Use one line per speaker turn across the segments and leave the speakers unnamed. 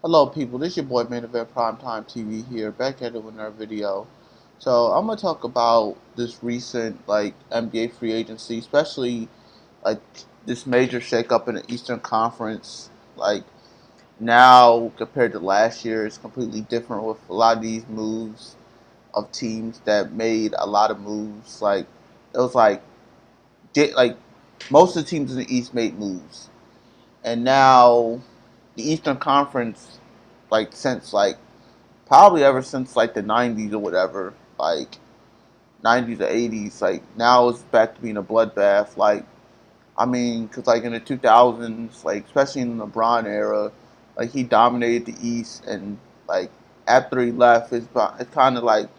Hello, people. This is your boy Man Event Primetime TV here, back at it with another video. So I'm gonna talk about this recent NBA free agency, especially like this major shakeup in the Eastern Conference. Like now compared to last year, it's completely different with a lot of these moves of teams that made a lot of moves. Like it was like most of the teams in the East made moves, and now the Eastern Conference, since probably ever since like the 90s or whatever, like 90s or 80s, like now it's back to being a bloodbath. I mean, because like in the 2000s, like especially in the LeBron era, like he dominated the East, and like after he left, it's kind of like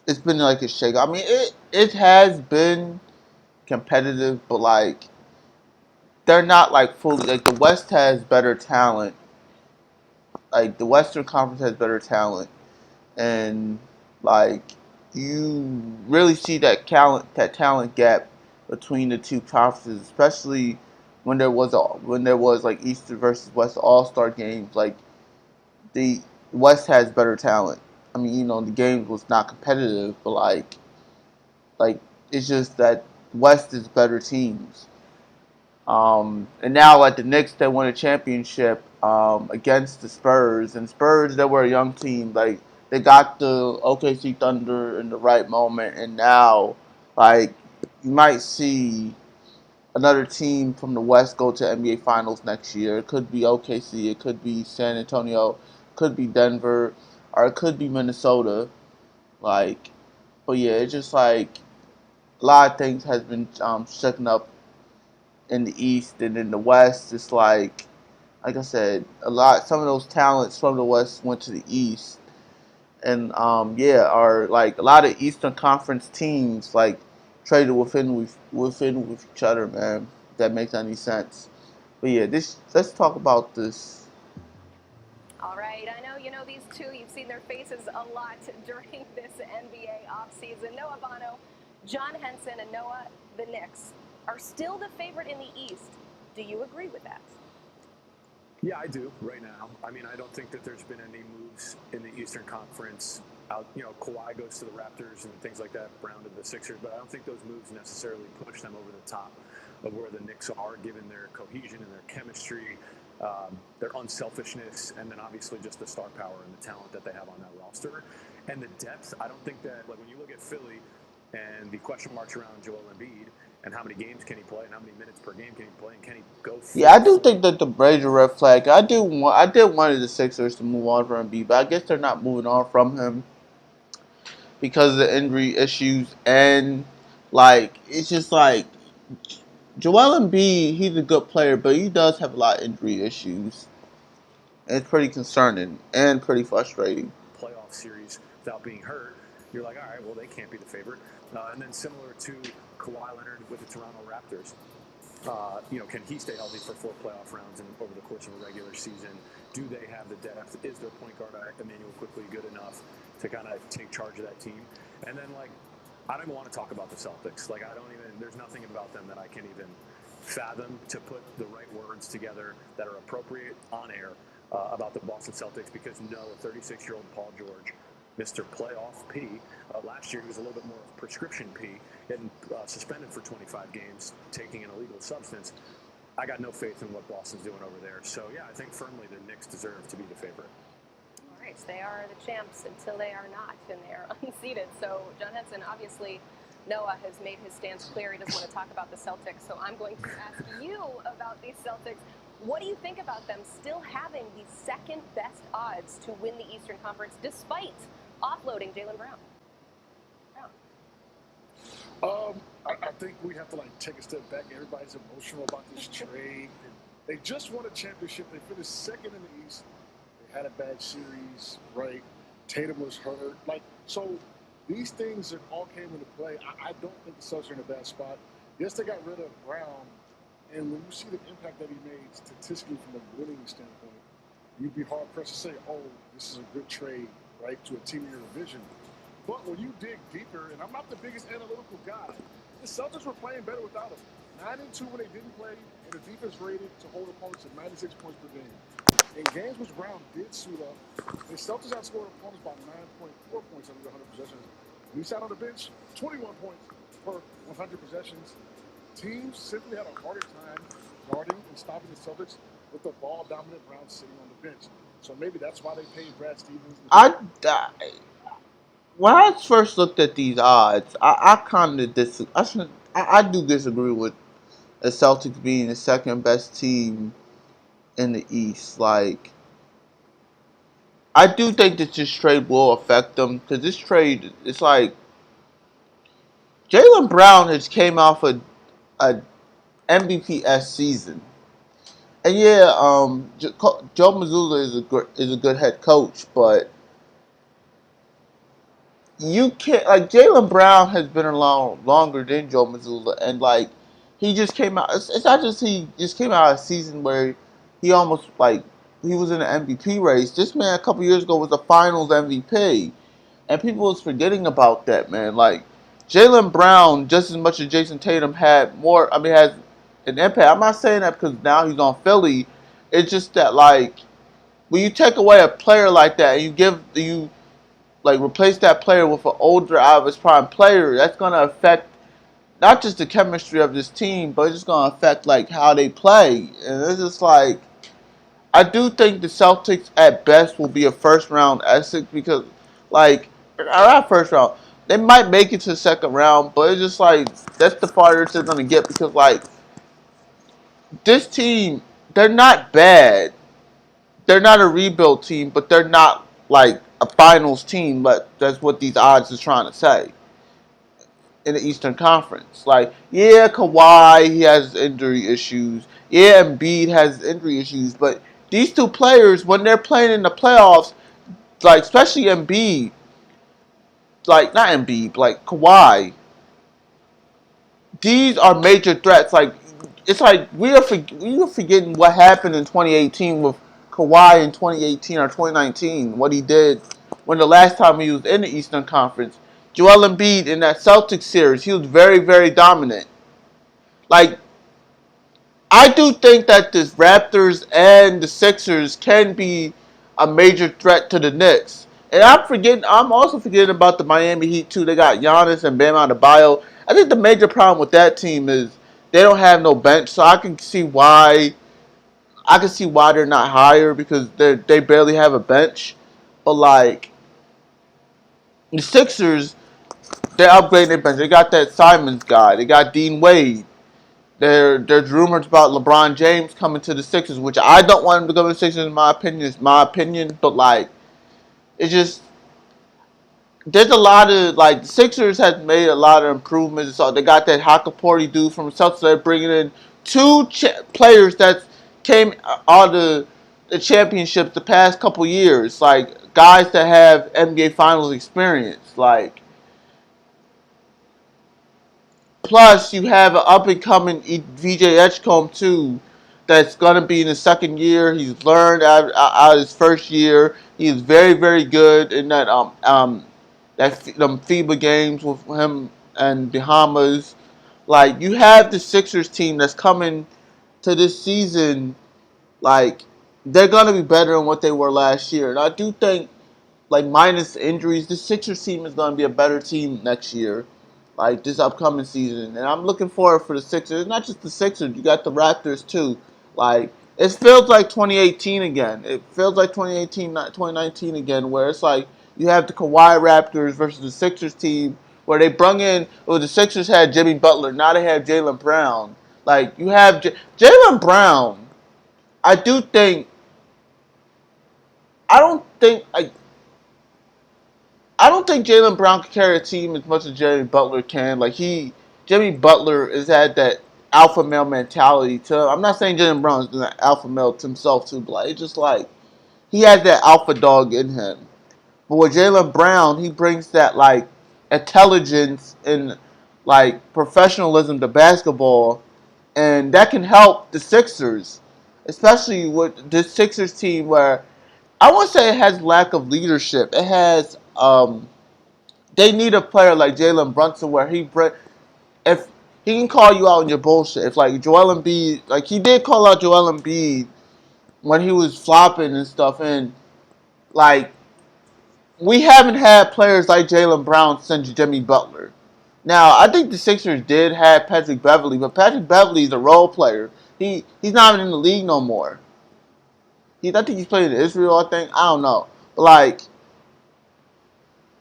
it's been like a shake. I mean, it has been competitive, but like they're not like fully like the West has better talent. Like the Western Conference has better talent, and like you really see that talent gap between the two conferences, especially when there was like Eastern versus West All Star games. Like the West has better talent. I mean, the game was not competitive, but like it's just that West is better teams. And now like the Knicks, they won a championship against the Spurs, and Spurs, they were a young team. Like they got the OKC Thunder in the right moment, and now like you might see another team from the West go to NBA Finals next year. It could be OKC, it could be San Antonio, it could be Denver, or it could be Minnesota. Like, but yeah, it's just like a lot of things has been shaken up in the East, and in the West, it's like I said, some of those talents from the West went to the East, and yeah, are like a lot of Eastern Conference teams like traded within with each other, man. If that makes any sense. But yeah, this let's talk about this.
All right, I know you know these two. You've seen their faces a lot during this NBA offseason. Noah Bono, John Henson, and Noah, the Knicks, are still the favorite in the East. Do you agree with that?
Yeah, I do right now. I mean, I don't think that there's been any moves in the Eastern Conference. Kawhi goes to the Raptors and things like that, Brown to the Sixers, but I don't think those moves necessarily push them over the top of where the Knicks are, given their cohesion and their chemistry, their unselfishness, and then obviously just the star power and the talent that they have on that roster. And the depth, I don't think that, like when you look at Philly and the question marks around Joel Embiid, and how many games can he play, and how many minutes per game can he play, and can he go
Yeah,
full
I do think
three?
that the major red flag. I did want the Sixers to move on from Embiid, but I guess they're not moving on from him because of the injury issues, and like it's just like Joel Embiid, he's a good player, but he does have a lot of injury issues. And it's pretty concerning and pretty frustrating.
Playoff series without being hurt, you're like, all right, well, they can't be the favorite. And then similar to Kawhi Leonard with the Toronto Raptors, can he stay healthy for 4 playoff rounds and over the course of a regular season? Do they have the depth? Is their point guard Emmanuel quickly good enough to kind of take charge of that team? And then I don't even want to talk about the Celtics. There's nothing about them that I can even fathom to put the right words together that are appropriate on air about the Boston Celtics, because no, 36-year-old Paul George, Mr. Playoff P. Last year he was a little bit more of prescription P, getting suspended for 25 games, taking an illegal substance. I got no faith in what Boston's doing over there. So yeah, I think firmly the Knicks deserve to be the favorite.
All right, so they are the champs until they are not, and they are unseated. So John Henson, obviously, Noah has made his stance clear. He doesn't want to talk about the Celtics, so I'm going to ask you about these Celtics. What do you think about them still having the second best odds to win the Eastern Conference despite offloading Jaylen Brown?
I think we have to take a step back. Everybody's emotional about this trade. They just won a championship. They finished second in the East. They had a bad series, right? Tatum was hurt. So these things that all came into play. I don't think the Celtics are in a bad spot. Yes, they got rid of Brown, and when you see the impact that he made statistically from a winning standpoint, you'd be hard pressed to say, "Oh, this is a good trade," right, to a team in your division. But when you dig deeper, and I'm not the biggest analytical guy, the Celtics were playing better without him. 9-2 when they didn't play, and the defense rated to hold opponents at 96 points per game. In games which Brown did suit up, the Celtics outscored opponents by 9.4 points under 100 possessions. When he sat on the bench, 21 points per 100 possessions. Teams simply had a harder time guarding and stopping the Celtics with the ball-dominant Brown sitting on the bench. So maybe that's why they paid Brad Stevens.
I, I when I first looked at these odds, I kind of I do disagree with the Celtics being the second best team in the East. Like, I do think that this trade will affect them because this trade, it's like Jaylen Brown has came off a MVP-esque season, and yeah, Joe Mazzulla is a good head coach, but you can't like Jaylen Brown has been around longer than Joe Mazzulla, and like he just came out. It's not just he just came out of a season where he almost like he was in the MVP race. This man a couple years ago was a Finals MVP, and people was forgetting about that man. Like Jaylen Brown, just as much as Jason Tatum had more. I mean, has an impact. I'm not saying that because now he's on Philly. It's just that like when you take away a player like that and you like replace that player with an older out of his prime player, that's gonna affect not just the chemistry of this team, but it's just gonna affect like how they play. And it's just like I do think the Celtics at best will be a first round exit because like not first round. They might make it to the second round, but it's just like that's the farthest they're gonna get because like this team, they're not bad. They're not a rebuild team, but they're not like a finals team. But that's what these odds is trying to say in the Eastern Conference. Like, yeah, Kawhi he has injury issues. Yeah, Embiid has injury issues. But these two players, when they're playing in the playoffs, like especially Embiid, like not Embiid, like Kawhi, these are major threats. Like it's like we are forgetting what happened in 2018 with Kawhi in 2018 or 2019. What he did when the last time he was in the Eastern Conference. Joel Embiid in that Celtics series, he was very very dominant. Like I do think that the Raptors and the Sixers can be a major threat to the Knicks. And I'm also forgetting about the Miami Heat too. They got Giannis and Bam Adebayo. I think the major problem with that team is they don't have no bench, so I can see why they're not higher because they barely have a bench. But like the Sixers, they're upgrading their bench. They got that Simons guy. They got Dean Wade. There's rumors about LeBron James coming to the Sixers, which I don't want him to go to the Sixers. In my opinion, it's my opinion, but like it's just there's a lot of like the Sixers has made a lot of improvements. So they got that Hakaporti dude from the Celtics. They're bringing in two players that came out of the championships the past couple years, like guys that have NBA Finals experience, like. Plus, you have an up and coming VJ Edgecombe too, that's gonna be in his second year. He's learned out of his first year. He is very very good in that them FIBA games with him and Bahamas. Like you have the Sixers team that's coming to this season. Like they're gonna be better than what they were last year, and I do think like minus injuries, the Sixers team is going to be a better team next year, like this upcoming season. And I'm looking forward for the Sixers. It's not just the Sixers, you got the Raptors too. Like it feels like 2018 again. It feels like 2018, not 2019 again, where it's like you have the Kawhi Raptors versus the Sixers team, where they brung in. Well, the Sixers had Jimmy Butler, now they have Jaylen Brown. Like you have Jaylen Brown. I do think. I don't think like I don't think Jaylen Brown can carry a team as much as Jimmy Butler can. Jimmy Butler has had that alpha male mentality to him. I'm not saying Jaylen Brown is an alpha male to himself too, but like, it's just like he has that alpha dog in him. But with Jaylen Brown, he brings that like intelligence and like professionalism to basketball, and that can help the Sixers, especially with this Sixers team where I won't say it has lack of leadership. It has they need a player like Jalen Brunson where if he can call you out on your bullshit. If like Joel Embiid, like he did call out Joel Embiid when he was flopping and stuff, and like we haven't had players like Jaylen Brown since Jimmy Butler. Now, I think the Sixers did have Patrick Beverley, but Patrick Beverley is a role player. He's not even in the league no more. I think he's playing in Israel. I think I don't know, but like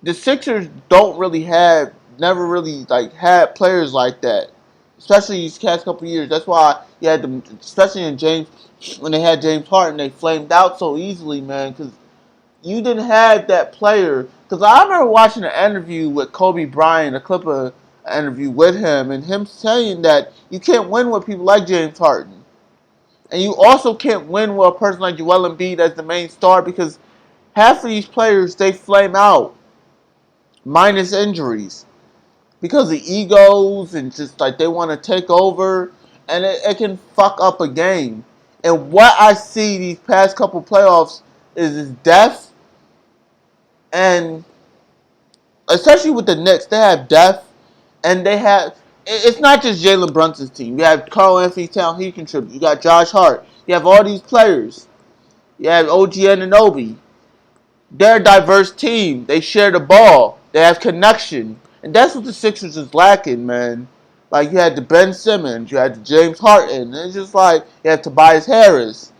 the Sixers don't really have, never really like had players like that, especially these past couple of years. That's why you had them, especially in James when they had James Harden, they flamed out so easily, man, because you didn't have that player. Because I remember watching an interview with Kobe Bryant, a clip of an interview with him, and him saying that you can't win with people like James Harden. And you also can't win with a person like Joel Embiid as the main star because half of these players, they flame out, minus injuries. Because of egos and just like they want to take over, and it can fuck up a game. And what I see these past couple playoffs is depth, and especially with the Knicks, they have depth, and they have. It's not just Jalen Brunson's team. You have Karl Anthony Towns, he contributes. You got Josh Hart. You have all these players. You have OG Anunoby. They're a diverse team. They share the ball. They have connection. And that's what the Sixers is lacking, man. Like, you had the Ben Simmons. You had the James Harden. And it's just like, you have Tobias Harris.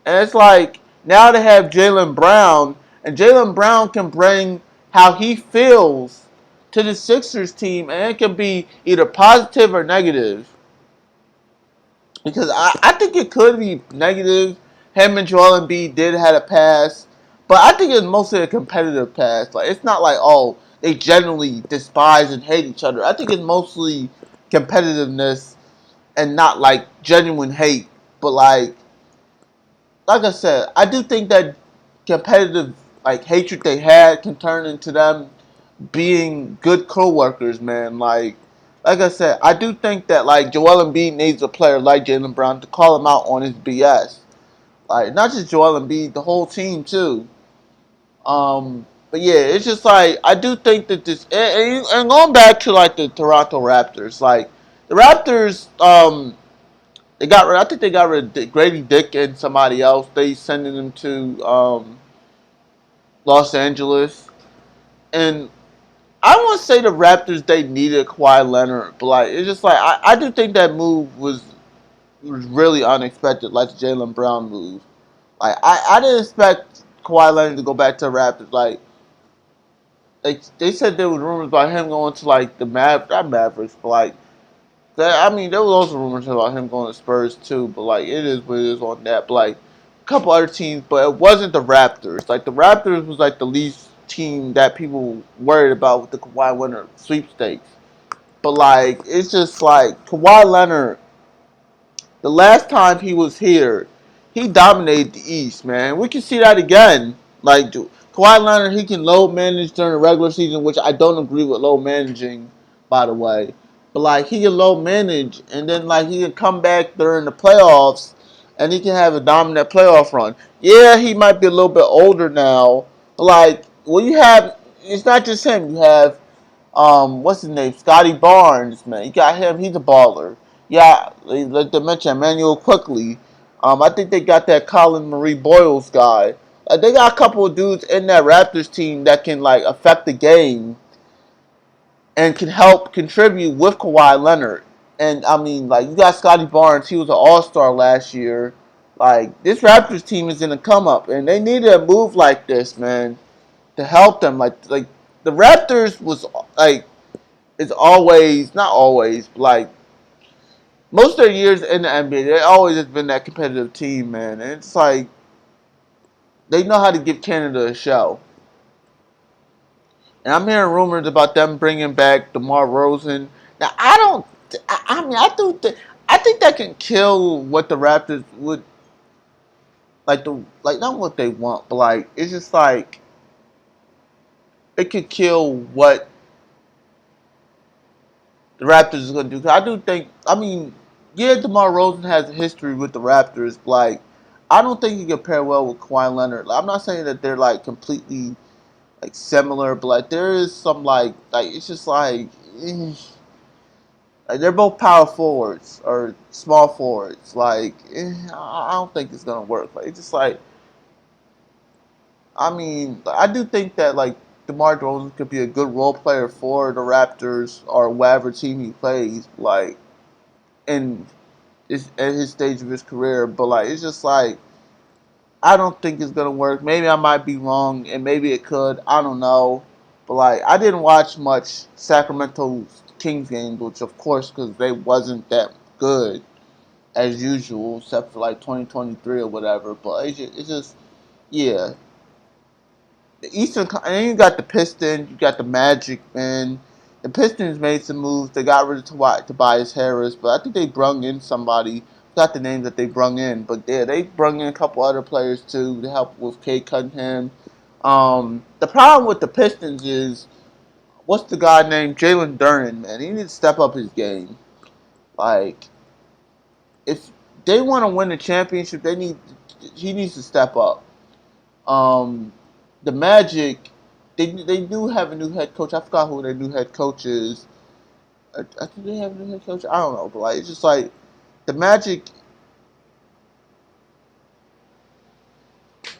And it's like, now they have Jaylen Brown. And Jaylen Brown can bring how he feels to the Sixers team. And it can be either positive or negative. Because I think it could be negative. Him and Joel Embiid did have a pass, but I think it's mostly a competitive pass. Like it's not like oh they generally despise and hate each other. I think it's mostly competitiveness and not like genuine hate. But like I said, I do think that competitive like hatred they had can turn into them being good co-workers, man. Like I said, I do think that like Joel Embiid needs a player like Jaylen Brown to call him out on his BS. Like not just Joel Embiid, the whole team too. But yeah, it's just like I do think that this and going back to like the Toronto Raptors, like the Raptors, I think they got rid of Grady Dick and somebody else. They sending them to Los Angeles, and I won't say the Raptors they needed Kawhi Leonard, but like it's just like I do think that move was really unexpected, like the Jaylen Brown move. Like I didn't expect Kawhi Leonard to go back to the Raptors. Like they said there was rumors about him going to like the not Mavericks, but like I mean there was also rumors about him going to Spurs too. But like it is what it is on that. But like a couple other teams, but it wasn't the Raptors. Like the Raptors was like the least team that people worried about with the Kawhi Leonard sweepstakes. But like it's just like Kawhi Leonard, the last time he was here, he dominated the East, man. We can see that again. Like Kawhi Leonard, he can low manage during the regular season, which I don't agree with low managing, by the way. But like he can low manage, and then like he can come back during the playoffs, and he can have a dominant playoff run. Yeah, he might be a little bit older now, but like when you have, it's not just him. You have what's his name? Scotty Barnes, man. You got him. He's a baller. Yeah, like they mentioned, Emmanuel Quickly. I think they got that Colin Marie Boyles guy. They got a couple of dudes in that Raptors team that can like affect the game and can help contribute with Kawhi Leonard. And I mean, like you got Scotty Barnes. He was an All Star last year. Like this Raptors team is in a come up, and they needed a move like this, man, to help them. Like the Raptors was like is always not always but like most of their years in the NBA, they always has been that competitive team, man. And it's like they know how to give Canada a show. And I'm hearing rumors about them bringing back DeMar Rosen. Now I don't. I mean, I do. I think that can kill what the Raptors would like not what they want, but like it's just like it could kill what the Raptors is going to do. 'Cause I do think, I mean, yeah, DeMar Rosen has a history with the Raptors. But like, I don't think he can pair well with Kawhi Leonard. Like, I'm not saying that they're like completely like similar, but like there is some like it's just like Like they're both power forwards or small forwards. Like I don't think it's gonna work. Like it's just like I mean I do think that like DeMar DeRozan could be a good role player for the Raptors or whatever team he plays. Like in at his stage of his career, but like it's just like I don't think it's gonna work. Maybe I might be wrong, and maybe it could. I don't know, but like I didn't watch much Sacramento Kings games, which of course because they wasn't that good as usual, except for like 2023 or whatever. But it's just yeah, the Eastern, and then you got the Pistons, you got the Magic, man. The Pistons made some moves. They got rid of Tobias Harris, but I think they brung in somebody. Got the names that they brung in, but yeah, they brung in a couple other players too to help with Kate Cunningham. The problem with the Pistons is what's the guy named Jalen Duren, man? He needs to step up his game. Like if they want to win the championship, he needs to step up. Um, the Magic, they do have a new head coach. I forgot who their new head coach is. I think they have a new head coach. I don't know, but like it's just like the Magic.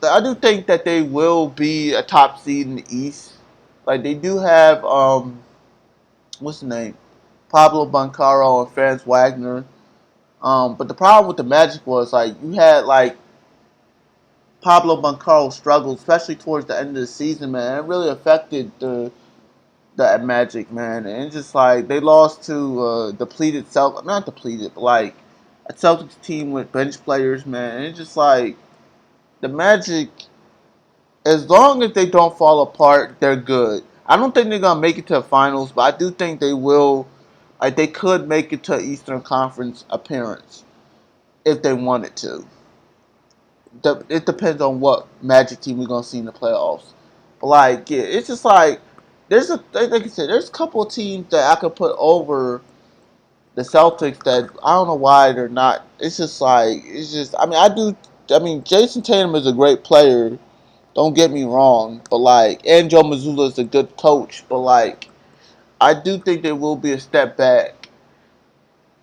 I do think that they will be a top seed in the East. Like they do have what's the name? Pablo Bancaro and Franz Wagner. But the problem with the Magic was like you had like Pablo Bancaro struggled, especially towards the end of the season, man. It really affected the Magic, man. And it's just like they lost to depleted not depleted, but like a Celtics team with bench players, man. And it's just like the Magic, as long as they don't fall apart, they're good. I don't think they're gonna make it to the finals, but I do think they will. Like they could make it to Eastern Conference appearance if they wanted to. It depends on what Magic team we're gonna see in the playoffs. But like, yeah, it's just like like I said, there's a couple of teams that I could put over the Celtics that I don't know why they're not. It's just like it's just. I mean, I do. I mean, Jason Tatum is a great player. Don't get me wrong, but like, and Joe Mazzulla is a good coach. But like, I do think there will be a step back.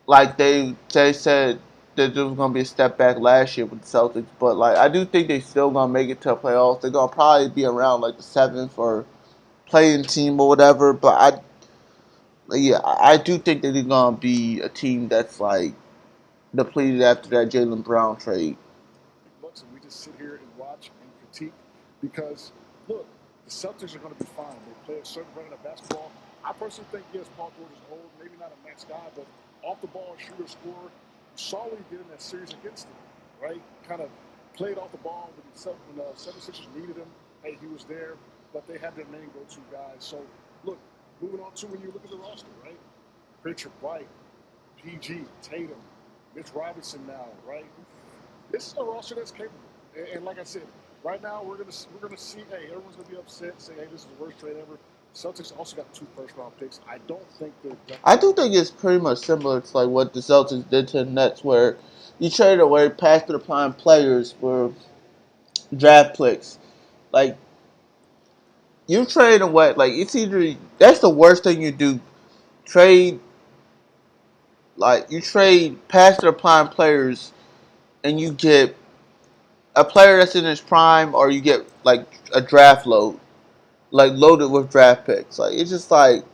Like they said that there was gonna be a step back last year with the Celtics, but like I do think they still gonna make it to the playoffs. They're gonna probably be around like the seventh or playing team or whatever. But I do think that they're gonna be a team that's like depleted after that Jaylen Brown trade.
Looks and we just sit here and watch and critique because look, the Celtics are going to be fine. They play a certain brand of basketball. I personally think yes, Paul George is old, maybe not a max guy, but off the ball, shooter, scorer. You saw what he did in that series against them, right? Kind of played off the ball when the 76ers needed him. Hey, he was there, but they had their main go-to guys. So look, moving on to when you look at the roster, right? Richard White, PG, Tatum, Mitch Robinson now, right? This is a roster that's capable. And like I said, right now we're gonna see. Hey, everyone's gonna be upset, say, "Hey, this is the worst trade ever." Celtics also got 2 first-round picks. I don't think they're done.
I do think it's pretty much similar to like what the Celtics did to the Nets, where you traded away past the prime players for draft picks. Like you trade away, like it's either that's the worst thing you do. Trade like you trade past their prime players, and you get a player that's in his prime, or you get like a draft load, like loaded with draft picks. Like it's just like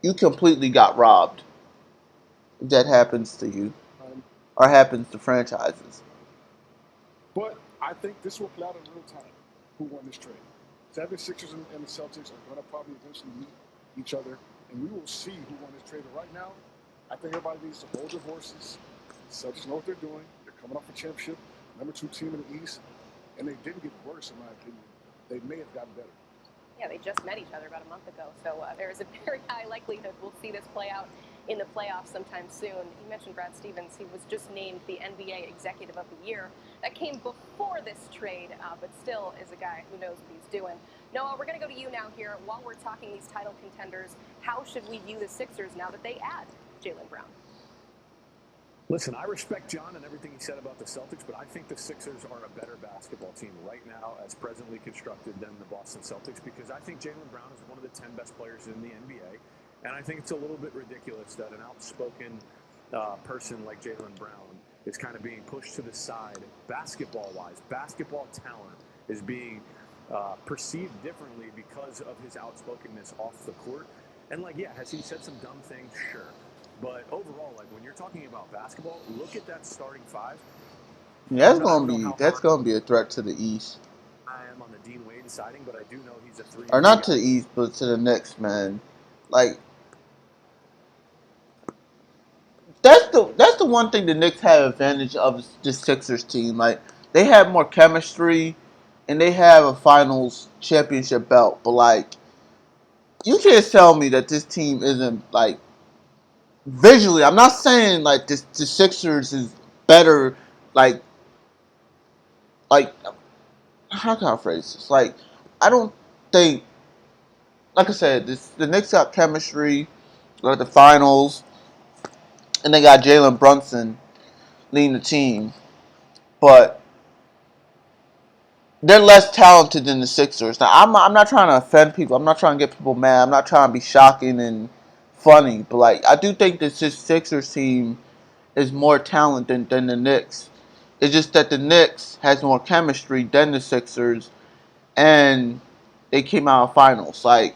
you completely got robbed. If that happens to you,
Um,
or happens to franchises.
but I think this will play out in real time. Who won this trade? 76ers and the Celtics are going to probably eventually meet each other, and we will see who won this trade. But right now, I think everybody needs to hold their horses. The Celtics know what they're doing. They're coming off a championship, #2 team in the East, and they didn't get worse, in my opinion. They may have gotten better.
Yeah, they just met each other about a month ago, so there is a very high likelihood we'll see this play out in the playoffs sometime soon. You mentioned Brad Stevens. He was just named the NBA Executive of the Year. That came before this trade, but still is a guy who knows what he's doing. Noah, we're going to go to you now here. While we're talking these title contenders, how should we view the Sixers now that they add Jaylen Brown?
Listen, I respect John and everything he said about the Celtics, but I think the Sixers are a better basketball team right now as presently constructed than the Boston Celtics because I think Jaylen Brown is one of the 10 best players in the NBA. And I think it's a little bit ridiculous that an outspoken person like Jaylen Brown is kind of being pushed to the side basketball-wise. Basketball talent is being perceived differently because of his outspokenness off the court. And, like, yeah, has he said some dumb things? Sure. But overall, like, when you're talking about basketball, look at that starting five.
Yeah,
I don't know how
that's
hard
gonna be a threat to the East,
I am on the Dean Wade siding, but I do know he's a 3
or
and D
not to
guy.
the East, but to the Knicks, man. Like that's the one thing the Knicks have advantage of the Sixers team. Like they have more chemistry, and they have a Finals championship belt. But like you can't tell me that this team isn't like visually. I'm not saying like this the Sixers is better. Like like how can I phrase this? Like I don't think. Like I said, the Knicks got chemistry. They're at the finals, and they got Jalen Brunson leading the team. But they're less talented than the Sixers. Now, I'm not trying to offend people. I'm not trying to get people mad. I'm not trying to be shocking and funny. But, like, I do think this Sixers team is more talented than the Knicks. It's just that the Knicks has more chemistry than the Sixers, and they came out of finals. Like,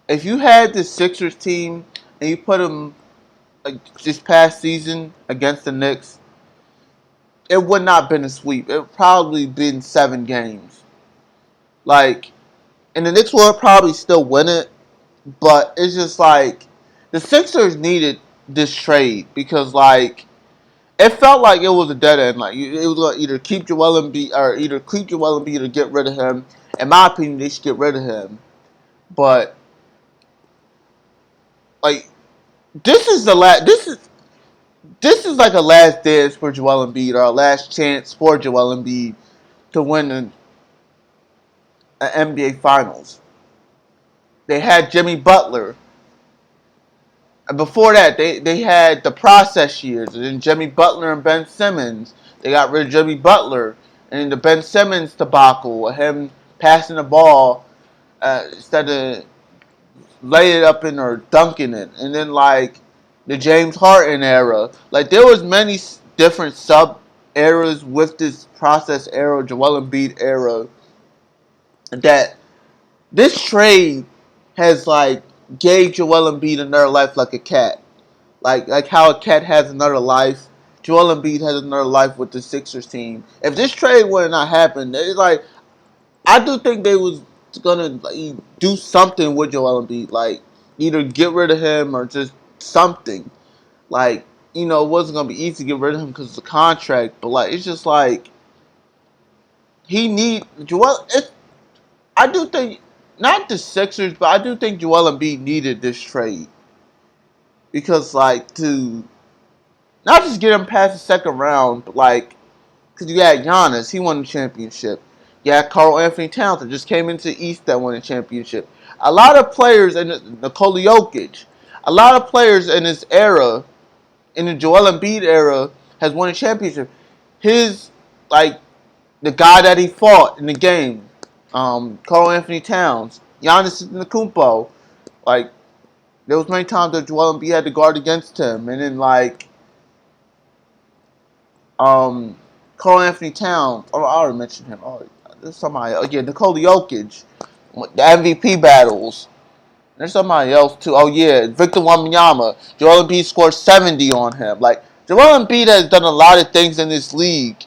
if you had this Sixers team and you put them like this past season against the Knicks, it would not have been a sweep. It would probably been 7 games. Like, and the Knicks would probably still win it, but it's just like the Sixers needed this trade because like it felt like it was a dead end. Like it was gonna either keep Joel Embiid or get rid of him. In my opinion, they should get rid of him. But like this is the last. This is like a last dance for Joel Embiid or a last chance for Joel Embiid to win an NBA Finals. They had Jimmy Butler. And before that, they had the process years. And then Jimmy Butler and Ben Simmons. They got rid of Jimmy Butler. And then the Ben Simmons debacle of him passing the ball instead of laying it up in or dunking it. And then, like, the James Harden era. Like, there was many different sub-eras with this process era, Joel Embiid era, that this trade has, like, gave Joel Embiid another life like a cat. Like how a cat has another life. Joel Embiid has another life with the Sixers team. If this trade would not happen, it's like I do think they was gonna like, do something with Joel Embiid, like either get rid of him or just something. Like it wasn't gonna be easy to get rid of him because of the contract, but like it's just like he need Joel. I do think not the Sixers, but I do think Joel Embiid needed this trade because like to not just get him past the second round, but like, because you had Giannis, he won the championship. You had Karl Anthony Towns that just came into the East that won the championship. A lot of players, and Nikola Jokic, a lot of players in this era, in the Joel Embiid era, has won a championship. His, like, the guy that he fought in the game, Karl Anthony Towns, Giannis Antetokounmpo, like, there was many times that Joel Embiid had to guard against him, and then, like, Um, Karl Anthony Towns. Oh, I already mentioned him. Oh, there's somebody. Oh, yeah, Nikola Jokic. The MVP battles. There's somebody else too. Oh yeah, Victor Wembanyama. Joel Embiid scored 70 on him. Like Joel Embiid has done a lot of things in this league,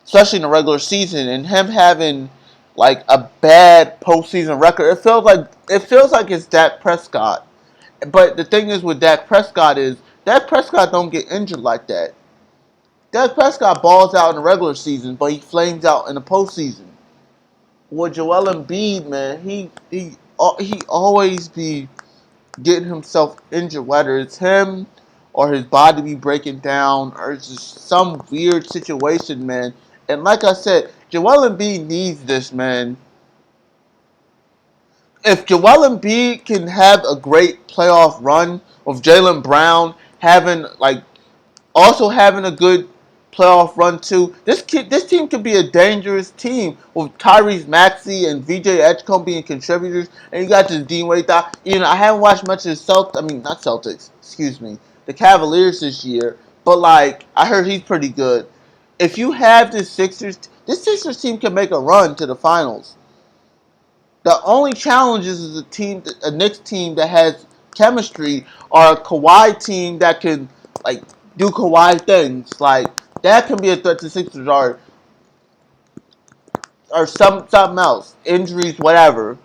especially in the regular season, and him having like a bad postseason record. It feels like it's Dak Prescott. But the thing is with Dak Prescott don't get injured like that. Dak Prescott balls out in the regular season, but he flames out in the postseason. With Joel Embiid, man, he always be getting himself injured, whether it's him or his body be breaking down or it's just some weird situation, man. And like I said, Joel Embiid needs this, man. If Joel Embiid can have a great playoff run with Jaylen Brown having like also having a good playoff run too. This team could be a dangerous team with Tyrese Maxey and VJ Edgecombe being contributors, and you got this Dean Wade. I haven't watched much of the not Celtics. Excuse me, the Cavaliers this year, but like I heard he's pretty good. If you have this Sixers team can make a run to the finals. The only challenge is a Knicks team that has chemistry, or a Kawhi team that can like do Kawhi things. Like that can be a threat to Sixers, or something else, injuries, whatever.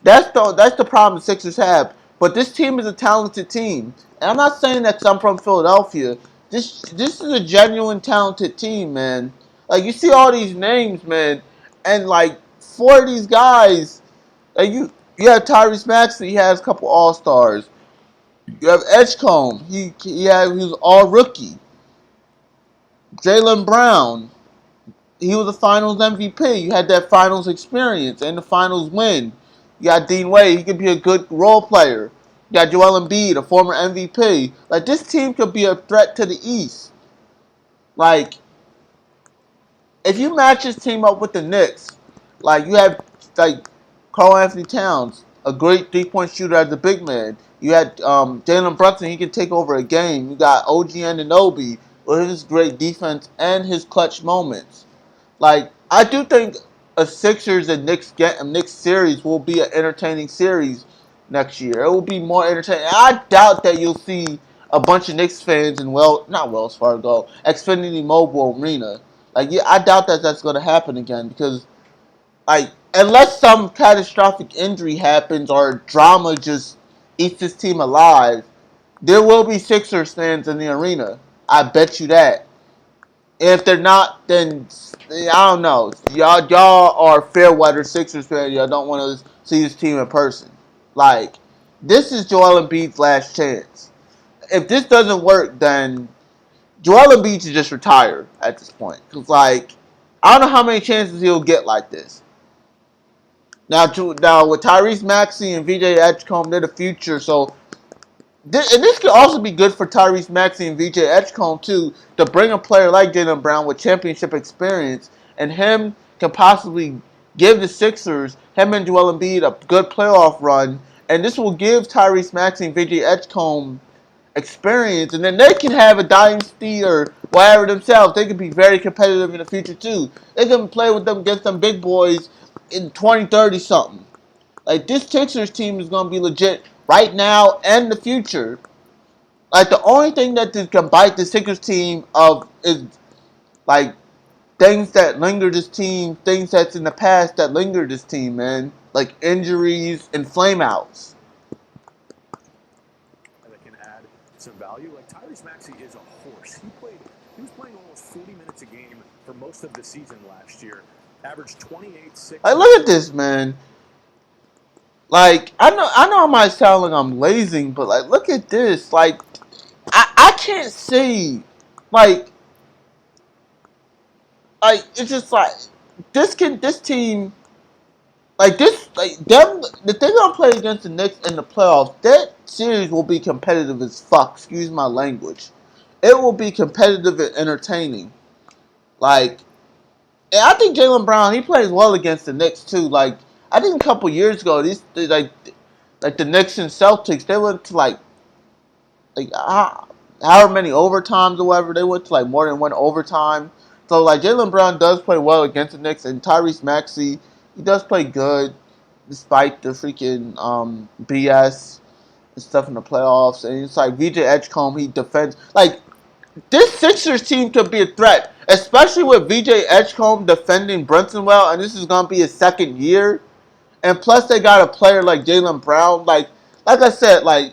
That's the problem the Sixers have. But this team is a talented team, and I'm not saying that 'cause I'm from Philadelphia. This is a genuine talented team, man. Like you see all these names, man, and like four of these guys. Like you have Tyrese Maxey. He has a couple All Stars. You have Edgecombe. He was all rookie. Jaylen Brown. He was a Finals MVP. You had that Finals experience and the Finals win. You got Dean Wade. He could be a good role player. You got Joel Embiid, a former MVP. Like this team could be a threat to the East. Like if you match this team up with the Knicks, like you have like Karl Anthony Towns, a great 3-point shooter as a big man. You had Jalen Brunson, he can take over a game. You got OG Anunoby with his great defense and his clutch moments. Like I do think a Sixers and Knicks series will be an entertaining series next year. It will be more entertaining. I doubt that you'll see a bunch of Knicks fans in not Wells Fargo, Xfinity Mobile Arena. Like yeah, I doubt that that's going to happen again because like unless some catastrophic injury happens or drama just eats this team alive, there will be Sixers fans in the arena. I bet you that. If they're not, then I don't know. Y'all are fair weather Sixers fans. Y'all don't want to see this team in person. Like this is Joel Embiid's last chance. If this doesn't work, then Joel Embiid should just retire at this point. Cause like I don't know how many chances he'll get like this. Now with Tyrese Maxey and VJ Edgecombe, they're the future. So this could also be good for Tyrese Maxey and VJ Edgecombe too, to bring a player like Jaylen Brown with championship experience, and him can possibly give the Sixers, him and Joel Embiid, a good playoff run, and this will give Tyrese Maxey and VJ Edgecombe experience, and then they can have a dynasty or whatever themselves. They can be very competitive in the future too. They can play with them against some big boys in 2030 something. Like this Sixers team is gonna be legit right now and the future. Like the only thing that can bite the Sixers team of is like things that linger this team, things that's in the past that linger this team, man. Like injuries and flameouts.
That can add some value. Like Tyrese Maxey is a horse. He was playing almost 40 minutes a game for most of the season last year. Averaged 28, 6.
Like look at this, man. Like I know I might sound like I'm lazing, but like look at this. Like I can't see like it's just like this team like them if they're gonna play against the Knicks in the playoffs, that series will be competitive as fuck, excuse my language. It will be competitive and entertaining. Like and I think Jaylen Brown, he plays well against the Knicks too. Like I think a couple years ago, like the Knicks and Celtics, they went to like however many overtimes or whatever. They went to like more than one overtime. So like Jaylen Brown does play well against the Knicks, and Tyrese Maxey, he does play good despite the freaking BS and stuff in the playoffs. And it's like VJ Edgecombe, he defends like this Sixers team could be a threat, especially with VJ Edgecombe defending Brunson well, and this is gonna be his second year. And plus, they got a player like Jaylen Brown. Like I said, like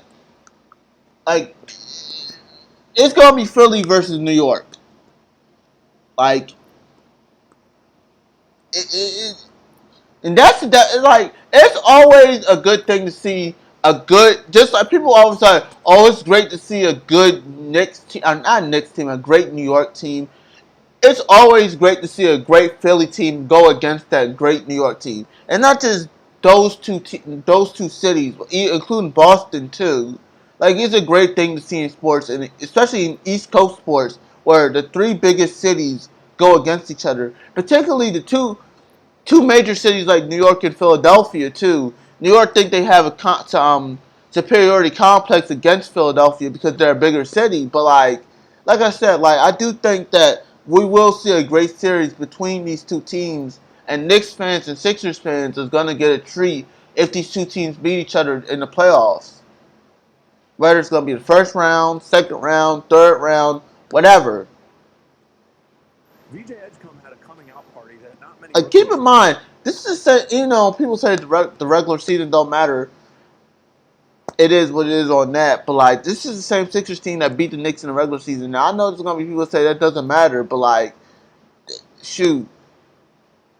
it's gonna be Philly versus New York. Like it and that. Like it's always a good thing to see a good. Just like people always say, oh, it's great to see a good Knicks team, not Knicks team, a great New York team. It's always great to see a great Philly team go against that great New York team, and not just those two cities, including Boston too. Like it's a great thing to see in sports, and especially in East Coast sports, where the three biggest cities go against each other, particularly the two major cities like New York and Philadelphia too. New York think they have a superiority complex against Philadelphia because they're a bigger city, but like I said, I do think that we will see a great series between these two teams, and Knicks fans and Sixers fans is gonna get a treat if these two teams beat each other in the playoffs. Whether it's gonna be the first round, second round, third round, whatever.
VJ Edgecombe had a coming out party that not many
Keep
rookies
in
have.
mind, this is people say the regular season don't matter. It is what it is on that, but this is the same Sixers team that beat the Knicks in the regular season. Now I know there's gonna be people that say that doesn't matter, but shoot,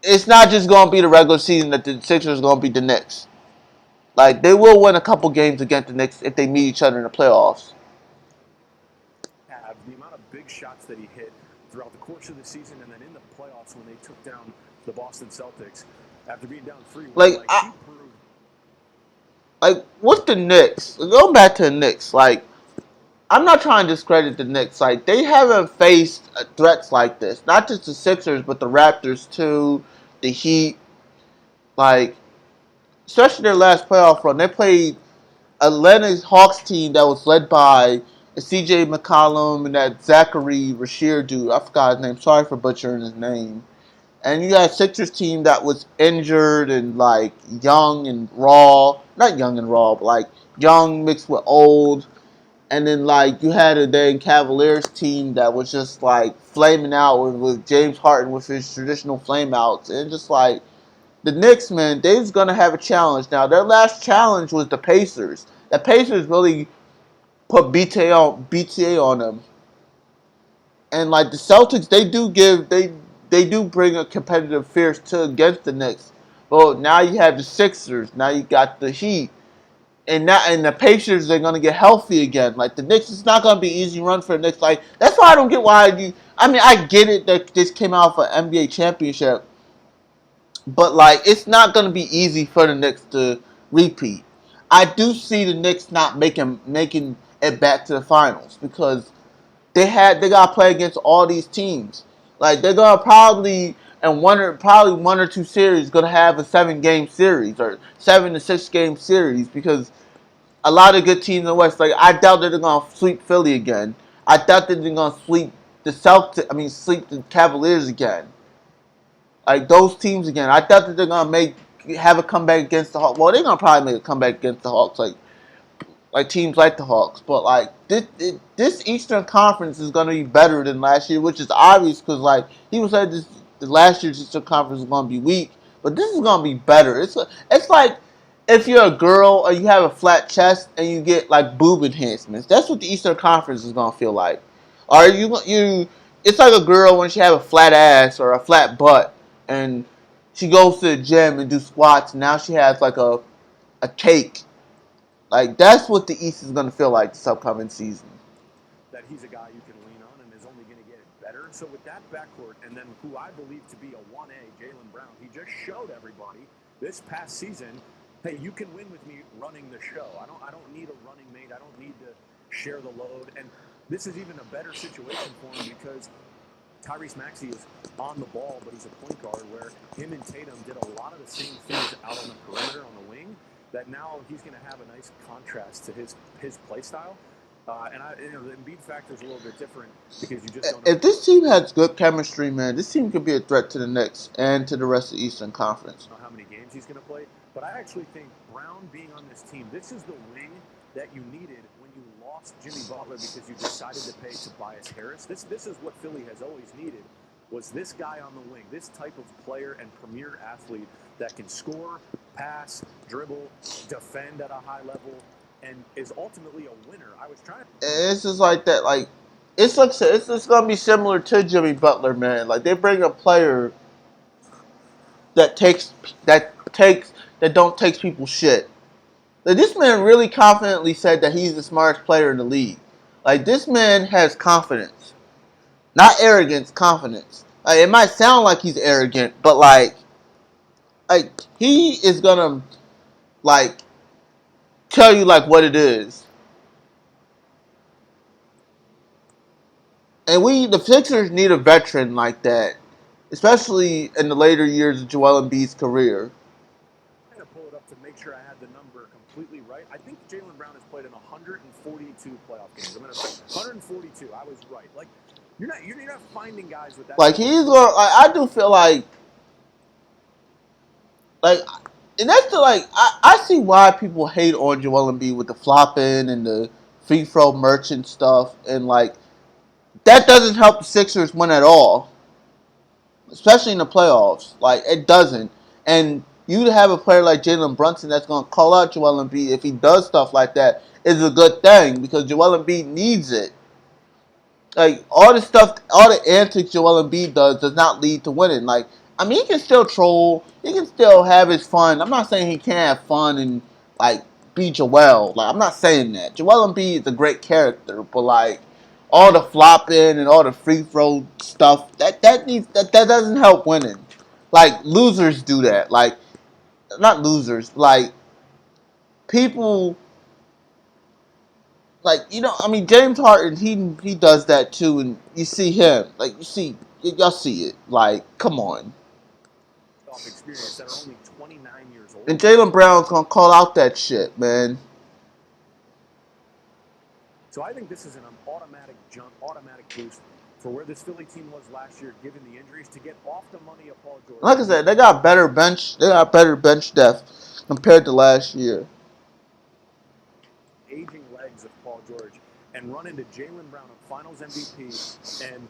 it's not just gonna be the regular season that the Sixers gonna beat the Knicks. They will win a couple games against the Knicks if they meet each other in the playoffs.
Have the amount of big shots that he hit throughout the course of the season and then in the playoffs when they took down the Boston Celtics after being down 3-1,
Like
he proved.
What's the Knicks? Going back to the Knicks, I'm not trying to discredit the Knicks. They haven't faced threats like this. Not just the Sixers, but the Raptors too, the Heat. Like, especially their last playoff run, they played Atlanta Hawks team that was led by C.J. McCollum and that Zachary Rasheer dude. I forgot his name. Sorry for butchering his name. And you had a Sixers team that was injured and young and raw. Not young and raw, but young mixed with old. And then you had a then Cavaliers team that was just flaming out with James Harden with his traditional flame outs. And just the Knicks, man, they's gonna have a challenge. Now their last challenge was the Pacers. The Pacers really put BTA on them. And the Celtics, they do bring a competitive fierce to against the Knicks. But now you have the Sixers, now you got the Heat, and the Pacers are gonna get healthy again. The Knicks, it's not gonna be an easy run for the Knicks. That's why I don't get why you. I mean, I get it that this came out for NBA championship, but it's not gonna be easy for the Knicks to repeat. I do see the Knicks not making it back to the finals because they gotta play against all these teams. They're gonna probably probably one or two series gonna have a 7 game series or 7 to 6 game series because a lot of good teams in the West. I doubt that they're gonna sweep Philly again. I doubt that they're gonna sweep the sweep the Cavaliers again. Those teams again. I doubt that they're gonna have a comeback against the Hawks. Well, they're gonna probably make a comeback against the Hawks. Teams like the Hawks, but this Eastern Conference is going to be better than last year, which is obvious because people said the last year's Eastern Conference is going to be weak, but this is going to be better. It's like if you're a girl or you have a flat chest and you get boob enhancements. That's what the Eastern Conference is going to feel like. Or you it's like a girl when she have a flat ass or a flat butt and she goes to the gym and do squats. And now she has a cake. That's what the East is going to feel like this upcoming season.
That he's a guy you can lean on and is only going to get better. So with that backcourt, and then who I believe to be a 1A, Jaylen Brown, he just showed everybody this past season, hey, you can win with me running the show. I don't need a running mate. I don't need to share the load. And this is even a better situation for him because Tyrese Maxey is on the ball, but he's a point guard where him and Tatum did a lot of the same things out on the perimeter on the wing. That now he's going to have a nice contrast to his play style. The Embiid factor is a little bit different because you just don't know.
If this team has good chemistry, man, this team could be a threat to the Knicks and to the rest of the Eastern Conference.
I don't know how many games he's going to play, but I actually think Brown being on this team, this is the wing that you needed when you lost Jimmy Butler because you decided to pay Tobias Harris. This is what Philly has always needed, was this guy on the wing, this type of player and premier athlete that can score, pass, dribble, defend at a high level, and is ultimately a winner. I was trying.
It's just like that. It's just gonna be similar to Jimmy Butler, man. They bring a player that don't take people's shit. This man really confidently said that he's the smartest player in the league. This man has confidence, not arrogance, confidence. It might sound like he's arrogant, but he is gonna tell you what it is. And the Sixers need a veteran like that, especially in the later years of Joel Embiid's career.
I'm going to pull it up to make sure I had the number completely right. I think Jaylen Brown has played in 142 playoff games. I'm going to say 142. I was right. Like you're not finding guys with that.
Like he's going. I do feel like, and that's the I see why people hate on Joel Embiid with the flopping and the free throw merchant stuff, and like that doesn't help the Sixers win at all, especially in the playoffs. Like it doesn't. And you to have a player like Jalen Brunson that's going to call out Joel Embiid if he does stuff like that is a good thing because Joel Embiid needs it. Like all the stuff, all the antics Joel Embiid does not lead to winning. Like I mean, he can still troll, he can still have his fun. I'm not saying he can't have fun and like be Joel. Like I'm not saying that. Joel Embiid is a great character, but like all the flopping and all the free throw stuff that doesn't help winning. Like losers do that. Like not losers. Like people. Like I mean, James Harden, he does that too, and you see him, like y'all see it, like come on.
Experience that are only 29 years old.
And Jaylen Brown's gonna call out that shit, man.
So I think this is an automatic jump, automatic boost for where this Philly team was last year, given the injuries, to get off the money of Paul George.
Like I said, they got better bench depth compared to last year.
Aging legs of Paul George and run into Jaylen Brown, a Finals MVP, and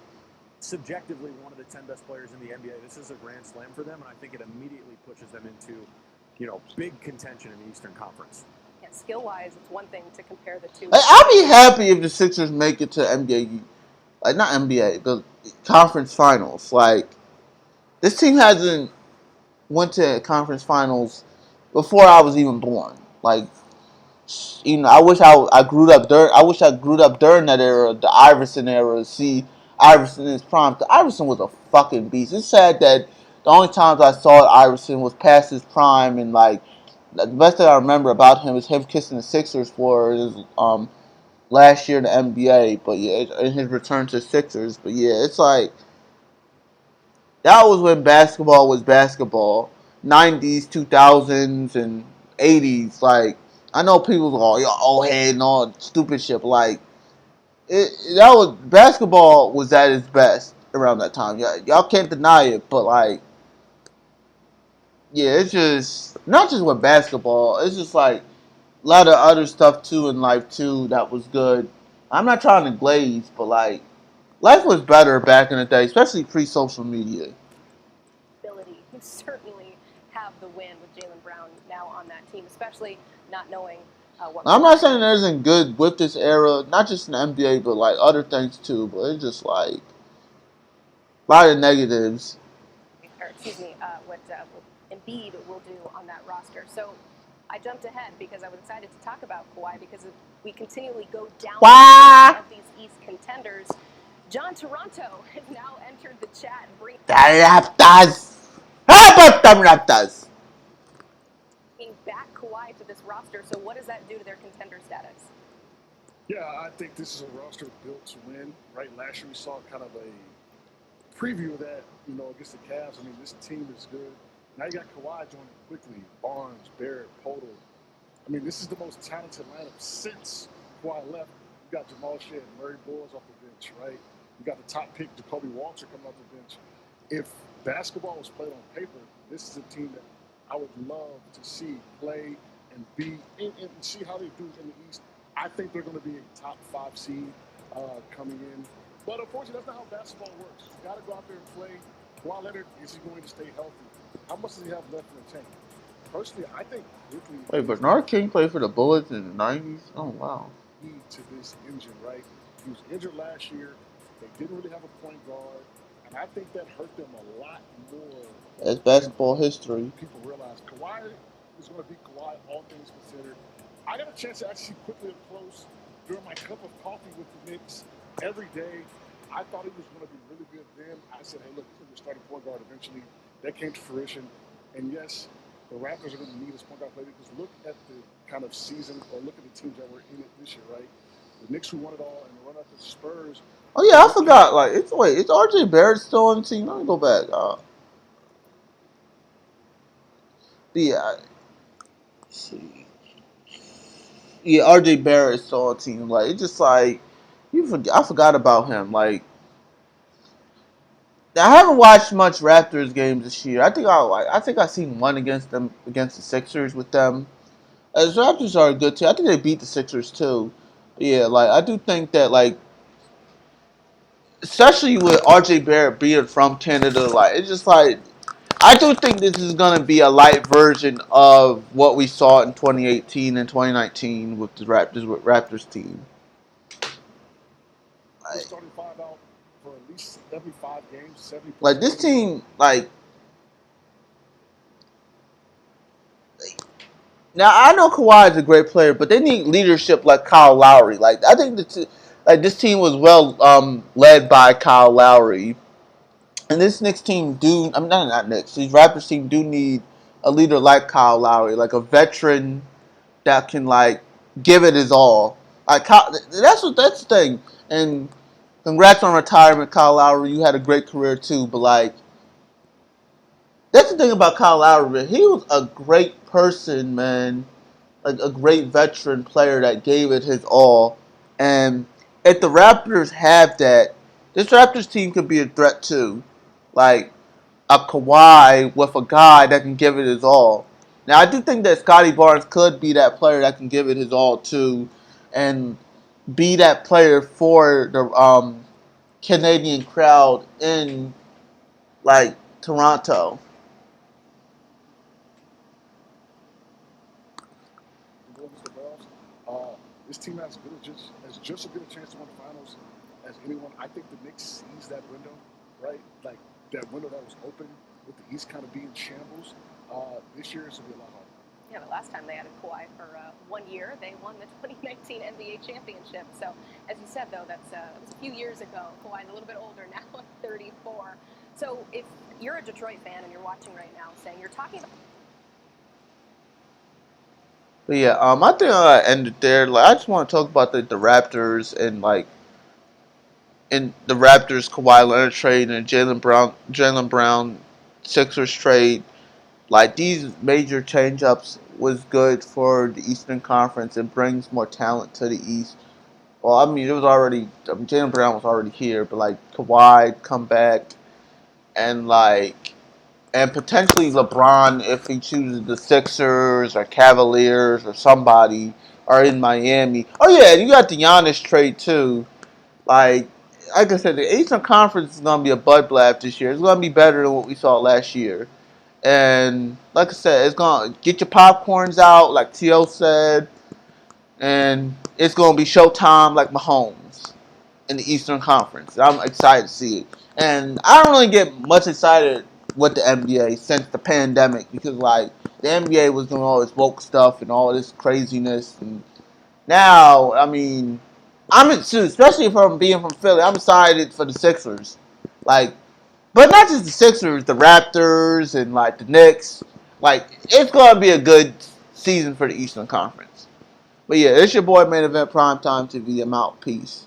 subjectively one of the 10 best players in the NBA. This is a grand slam for them, and I think it immediately pushes them into, big contention in the Eastern Conference.
Yeah, skill-wise, it's one thing to compare the two.
Like, I'd be happy if the Sixers make it to NBA, like not NBA, the conference finals. Like this team hasn't went to conference finals before I was even born. Like I wish I grew up during. I wish I grew up during that era, the Iverson era. To see Iverson in his prime. Iverson was a fucking beast. It's sad that the only times I saw Iverson was past his prime, and like the best thing I remember about him is him kissing the Sixers for his last year in the NBA. But yeah, in his return to the Sixers. But yeah, it's like that was when basketball was basketball. 90s, 2000s, and 80s. Like I know people go, yo, old head and all stupid shit. But like that was basketball was at its best around that time. Y'all can't deny it. But like, yeah, it's just not just with basketball. It's just like a lot of other stuff too in life too that was good. I'm not trying to glaze, but like life was better back in the day, especially pre-social media.
You certainly have the win with Jaylen Brown now on that team, especially not knowing what.
I'm not saying there isn't good with this era, not just in the NBA, but like other things too. But it's just like a lot of negatives.
Or excuse me, what Embiid will do on that roster. So I jumped ahead because I was excited to talk about Kawhi because we continually go down the of these East contenders. John Toronto has now entered the chat and bringing
Raptors. How about them Raptors?
Back Kawhi to this roster. So what does that do to their contender status?
Yeah, I think this is a roster built to win. Right, last year we saw kind of a preview of that, against the Cavs. I mean, this team is good. Now you got Kawhi joining quickly. Barnes, Barrett, Podol. I mean, this is the most talented lineup since Kawhi left. You got Jamal Shea and Murray Boyles off the bench, right? You got the top pick, Jacoby Walter, coming off the bench. If basketball was played on paper, this is a team that I would love to see play and be and see how they do in the East. I think they're going to be a top 5 seed coming in. But unfortunately, that's not how basketball works. You got to go out there and play. Kawhi Leonard, is he going to stay healthy? How much does he have left in the tank? Personally, I think quickly.
Wait, Bernard King played for the Bullets in the '90s. Oh wow.
To this injury, right? He was injured last year. They didn't really have a point guard, and I think that hurt them a lot more.
That's basketball history.
People realize Kawhi is going to be Kawhi, all things considered. I got a chance to actually quickly up close during my cup of coffee with the Knicks every day. I thought he was going to be really good then. I said, hey, look, he's going to be starting point guard eventually. That came to fruition. And yes, the Raptors are going to need this point guard player because look at the kind of season or look at the teams that were in it this year, right? The Knicks who won it all and run up the Spurs.
Oh yeah, I forgot. Like, it's RJ Barrett still on the team? Let me go back. Yeah, let's see. Yeah, RJ Barrett is still on the team. Like, it's just like I forgot about him. Like, I haven't watched much Raptors games this year. I think I seen one against them against the Sixers with them. As Raptors are a good team. I think they beat the Sixers too. But yeah, like I do think that like especially with RJ Barrett being from Canada, like it's just like I do think this is gonna be a light version of what we saw in 2018 and 2019 with the Raptors team.
We're starting five out for at least every 5 games, 70 plus
Like this
games.
team, like now I know Kawhi is a great player, but they need leadership like Kyle Lowry. Like I think like this team was well led by Kyle Lowry. And this Knicks team I'm not Knicks. These Raptors team do need a leader like Kyle Lowry, like a veteran that can like give it his all. Like that's the thing. And congrats on retirement, Kyle Lowry. You had a great career too. But like that's the thing about Kyle Lowry. He was a great person, man. Like a great veteran player that gave it his all. And if the Raptors have that, this Raptors team could be a threat too. Like a Kawhi with a guy that can give it his all. Now I do think that Scotty Barnes could be that player that can give it his all too, and be that player for the Canadian crowd in like Toronto.
To go against the Bulls. This team has just as good a chance to win the finals as anyone. I think the Knicks sees that window, right? Like that window that was open with the East kind of being shambles. This year it's gonna be a lot harder.
Yeah, but last time they added Kawhi for 1 year, they won the 2019 NBA championship. So, as you said, though, that was a few years ago. Kawhi's a little bit older now, 34. So, if you're a Detroit fan and you're watching right now, saying you're talking about
But yeah, I think I ended there. Like I just want to talk about the Raptors and like in the Raptors Kawhi Leonard trade and Jalen Brown Sixers trade. Like these major change-ups was good for the Eastern Conference. It brings more talent to the East. Well, I mean, it was already Jalen Brown was already here, but like Kawhi come back and like and potentially LeBron if he chooses the Sixers or Cavaliers or somebody or in Miami. Oh yeah, you got the Giannis trade too. Like I said, the Eastern Conference is gonna be a bloodbath this year. It's gonna be better than what we saw last year. And like I said, it's gonna get your popcorns out, like T.O. said, and it's gonna be showtime like Mahomes in the Eastern Conference. I'm excited to see it. And I don't really get much excited with the NBA since the pandemic because like the NBA was doing all this woke stuff and all this craziness and now, I mean, especially if I'm being from Philly, I'm excited for the Sixers. Like but not just the Sixers, the Raptors and like the Knicks. Like it's gonna be a good season for the Eastern Conference. But yeah, it's your boy Main Event Primetime TV. I'm out. Peace.